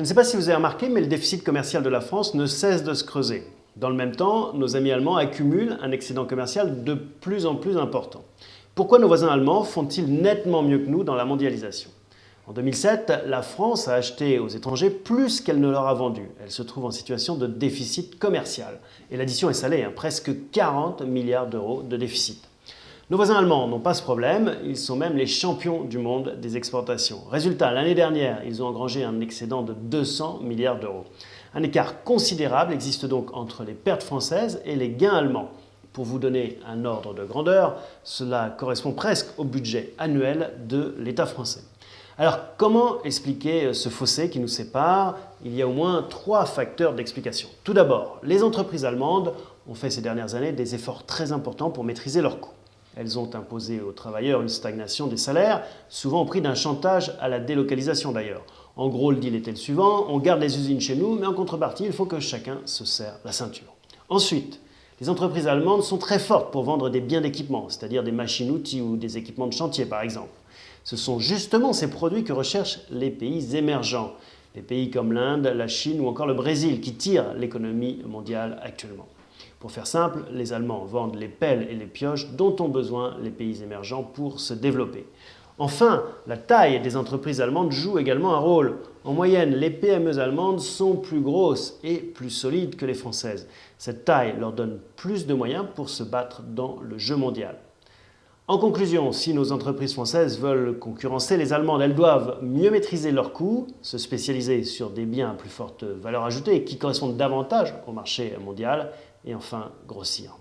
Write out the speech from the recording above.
Je ne sais pas si vous avez remarqué, mais le déficit commercial de la France ne cesse de se creuser. Dans le même temps, nos amis allemands accumulent un excédent commercial de plus en plus important. Pourquoi nos voisins allemands font-ils nettement mieux que nous dans la mondialisation? En 2007, la France a acheté aux étrangers plus qu'elle ne leur a vendu. Elle se trouve en situation de déficit commercial. Et l'addition est salée, presque 40 milliards d'euros de déficit. Nos voisins allemands n'ont pas ce problème, ils sont même les champions du monde des exportations. Résultat, l'année dernière, ils ont engrangé un excédent de 200 milliards d'euros. Un écart considérable existe donc entre les pertes françaises et les gains allemands. Pour vous donner un ordre de grandeur, cela correspond presque au budget annuel de l'État français. Alors, comment expliquer ce fossé qui nous sépare? Il y a au moins 3 facteurs d'explication. Tout d'abord, les entreprises allemandes ont fait ces dernières années des efforts très importants pour maîtriser leurs coûts. Elles ont imposé aux travailleurs une stagnation des salaires, souvent au prix d'un chantage à la délocalisation d'ailleurs. En gros, le deal était le suivant, on garde les usines chez nous, mais en contrepartie, il faut que chacun se serre la ceinture. Ensuite, les entreprises allemandes sont très fortes pour vendre des biens d'équipement, c'est-à-dire des machines-outils ou des équipements de chantier par exemple. Ce sont justement ces produits que recherchent les pays émergents, les pays comme l'Inde, la Chine ou encore le Brésil qui tirent l'économie mondiale actuellement. Pour faire simple, les Allemands vendent les pelles et les pioches dont ont besoin les pays émergents pour se développer. Enfin, la taille des entreprises allemandes joue également un rôle. En moyenne, les PME allemandes sont plus grosses et plus solides que les françaises. Cette taille leur donne plus de moyens pour se battre dans le jeu mondial. En conclusion, si nos entreprises françaises veulent concurrencer les Allemandes, elles doivent mieux maîtriser leurs coûts, se spécialiser sur des biens à plus forte valeur ajoutée qui correspondent davantage au marché mondial et enfin grossir.